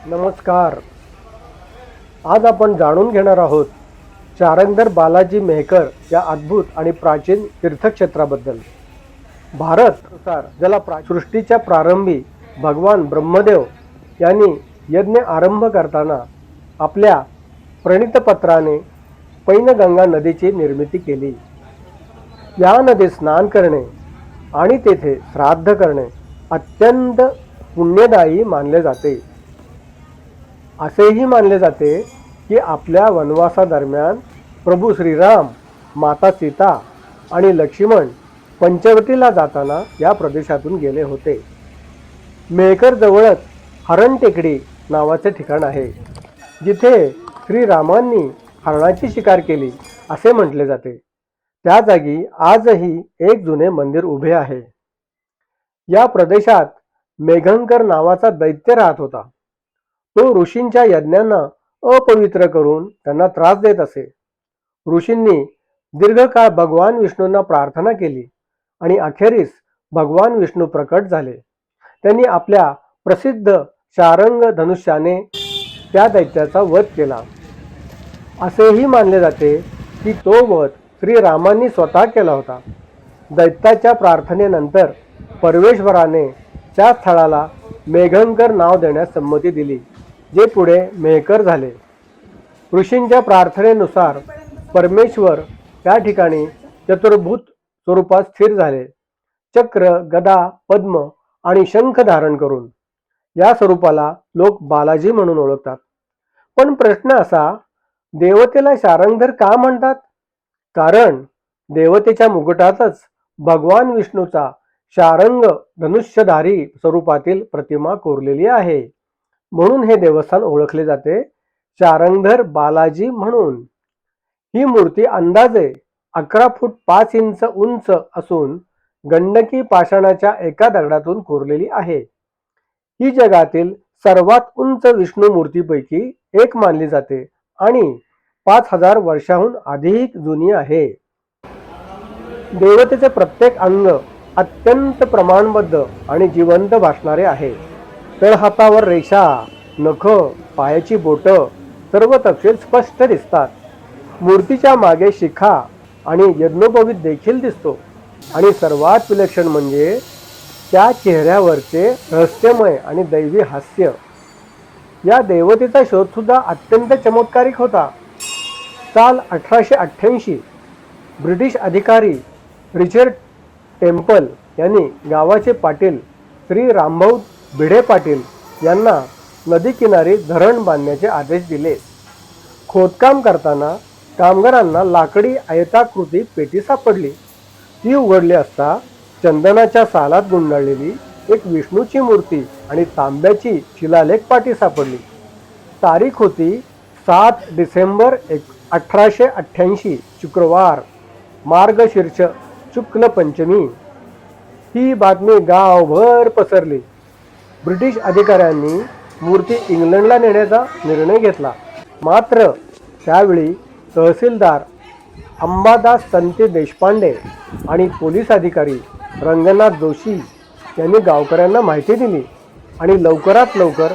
नमस्कार. आज आपण जाणून घेणार आहोत चारंगधर बालाजी मेहकर या अद्भुत आणि प्राचीन तीर्थक्षेत्राबद्दल. भारतनुसार ज्याला सृष्टीच्या प्रारंभी भगवान ब्रह्मदेव यांनी यज्ञ आरंभ करताना आपल्या प्रणितपत्राने पैनगंगा नदीची निर्मिती केली. या नदीत स्नान करणे आणि तेथे श्राद्ध करणे अत्यंत पुण्यदायी मानले जाते. असेही मानले जाते की आपल्या वनवासादरम्यान प्रभू श्रीराम, माता सीता आणि लक्ष्मण पंचवटीला जाताना या प्रदेशातून गेले होते. मेहकर जवळच हरण टेकडी नावाचे ठिकाण आहे, जिथे श्रीरामांनी हरणाची शिकार केली असे म्हटले जाते. त्या जागी आजही एक जुने मंदिर उभे आहे. या प्रदेशात मेघंकर नावाचा दैत्य राहत होता. तो ऋषींच्या यज्ञांना अपवित्र करून त्यांना त्रास देत असे. ऋषींनी दीर्घकाळ भगवान विष्णूंना प्रार्थना केली आणि अखेरीस भगवान विष्णू प्रकट झाले. त्यांनी आपल्या प्रसिद्ध शारंग धनुष्याने त्या दैत्याचा वध केला. असेही मानले जाते की तो वध श्रीरामांनी स्वतः केला होता. दैत्याच्या प्रार्थनेनंतर परमेश्वराने त्या स्थळाला मेघंकर नाव देण्यास संमती दिली, जे पुढे मेहकर झाले. ऋषींच्या प्रार्थनेनुसार परमेश्वर त्या ठिकाणी चतुर्भुत स्वरूपात स्थिर झाले, चक्र, गदा, पद्म आणि शंख धारण करून. या स्वरूपाला लोक बालाजी म्हणून ओळखतात. पण प्रश्न असा, देवतेला शारंगधर का म्हणतात? कारण देवतेच्या मुकुटातच भगवान विष्णूचा शारंग धनुष्यधारी स्वरूपातील प्रतिमा कोरलेली आहे. म्हणून हे देवस्थान ओळखले जाते चारंगधर बालाजी म्हणून. ही मूर्ती अंदाजे 11 फूट 5 इंच उंच असून गंडकी पाषाणाच्या एका दगडातून कोरलेली आहे. ही जगातील सर्वात उंच विष्णू मूर्तीपैकी एक मानली जाते आणि 5000 वर्षाहून अधिक जुनी आहे. देवतेचे प्रत्येक अंग अत्यंत प्रमाणबद्ध आणि जिवंत भासणारे आहे. तळहातावर रेषा, नख, पायाची बोट सर्व तपशील स्पष्ट दिसतात. मूर्तीच्या मागे शिखा आणि यज्ञोपवीत देखील दिसतो. आणि सर्वात विलक्षण म्हणजे त्या चेहऱ्यावरचे रहस्यमय आणि दैवी हास्य. या देवतेचा शोध सुद्धा अत्यंत चमत्कारिक होता. साल 1888 ब्रिटिश अधिकारी रिचर्ड टेम्पल यांनी गावाचे पाटील श्री रामभाऊ भिडे पाटील यांना नदीकिनारी धरण बांधण्याचे आदेश दिले. खोदकाम करताना कामगारांना लाकडी आयताकृती पेटी सापडली. ती उघडली असता चंदनाच्या सालात गुंडाळलेली एक विष्णूची मूर्ती आणि तांब्याची शिलालेख पाटी सापडली. तारीख होती 7 डिसेंबर 1888, शुक्रवार, मार्गशीर्ष शुक्ल पंचमी. ही बातमी गावभर पसरली. ब्रिटिश अधिकाऱ्यांनी मूर्ती इंग्लंडला नेण्याचा निर्णय घेतला. मात्र त्यावेळी तहसीलदार अंबादास संते देशपांडे आणि पोलीस अधिकारी रंगनाथ जोशी यांनी गावकऱ्यांना माहिती दिली आणि लवकरात लवकर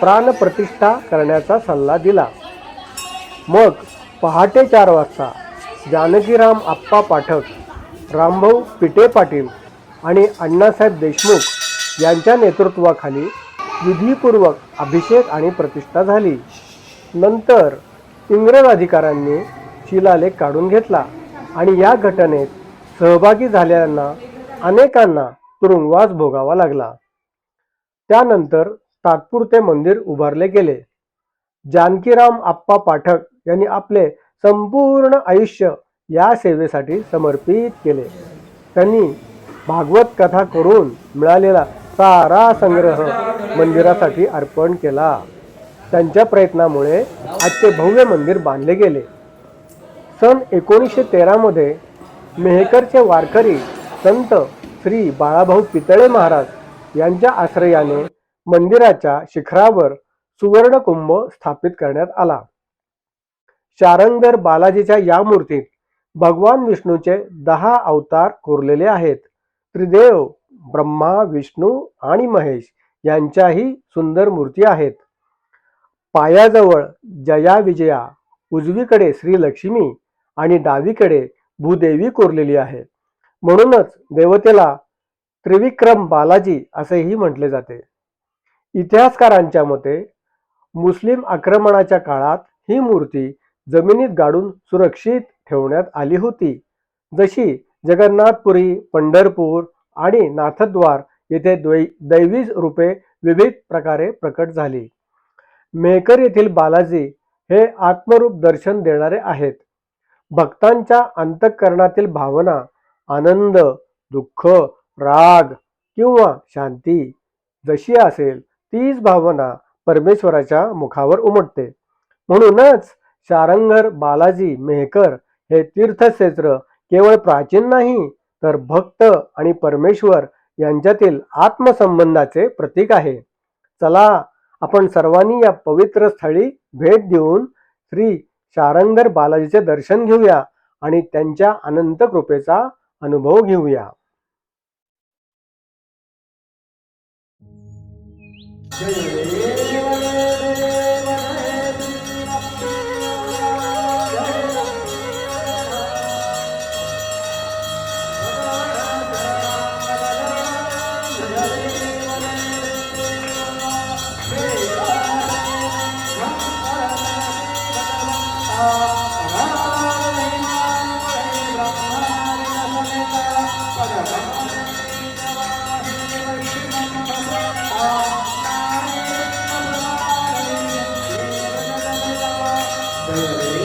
प्राणप्रतिष्ठा करण्याचा सल्ला दिला. मग पहाटे 4 वाजता जानकीराम आप्पा पाठक, रामभाऊ पिटे पाटील आणि अण्णासाहेब देशमुख यांच्या नेतृत्वाखाली विधीपूर्वक अभिषेक आणि प्रतिष्ठा झाली. नंतर इंग्रज अधिकाऱ्यांनी शिलालेख काढून घेतला आणि या घटनेत सहभागी झालेल्यांना अनेकांना तुरुंगवास भोगावा लागला. त्यानंतर तात्पुरते मंदिर उभारले गेले. जानकीराम आप्पा पाठक यांनी आपले संपूर्ण आयुष्य या सेवेसाठी समर्पित केले. त्यांनी भागवत कथा करून मिळालेला सारा संग्रह मंदिरासाठी अर्पण केला. त्यांच्या प्रयत्नामुळे आजचे भव्य मंदिर बांधले गेले. सन 1913 मध्ये मेहकरचे वारकरी संत श्री बाळाभाऊ पितळे महाराज यांच्या आश्रयाने मंदिराच्या शिखरावर सुवर्णकुंभ स्थापित करण्यात आला. चारंगधर बालाजीच्या या मूर्तीत भगवान विष्णूचे 10 अवतार कोरलेले आहेत. त्रिदेव ब्रह्मा, विष्णू आणि महेश यांच्याही सुंदर मूर्ती आहेत. पायाजवळ जया विजया, उजवीकडे श्रीलक्ष्मी आणि डावीकडे भूदेवी कोरलेली आहे. म्हणूनच देवतेला त्रिविक्रम बालाजी असेही म्हटले जाते. इतिहासकारांच्या मते मुस्लिम आक्रमणाच्या काळात ही मूर्ती जमिनीत गाडून सुरक्षित ठेवण्यात आली होती. जशी जगन्नाथपुरी, पंढरपूर आणि नाथद्वार येथे दैवी रूपे विविध प्रकारे प्रकट झाली. मेहकर येथील बालाजी हे आत्मरूप दर्शन देणारे आहेत. भक्तांच्या अंतःकरणातील भावना, आनंद, दुःख, राग किंवा शांती जशी असेल तीच भावना परमेश्वराच्या मुखावर उमटते. म्हणूनच शारंगर बालाजी मेहकर हे तीर्थक्षेत्र केवळ प्राचीन नाही, तर भक्त आणि परमेश्वर यांच्यातील आत्मसंबंधाचे प्रतीक आहे. चला, आपण सर्वांनी या पवित्र स्थळी भेट देऊन श्री शारंगर बालाजीचे दर्शन घेऊया आणि त्यांच्या अनंत कृपेचा अनुभव घेऊया. Hare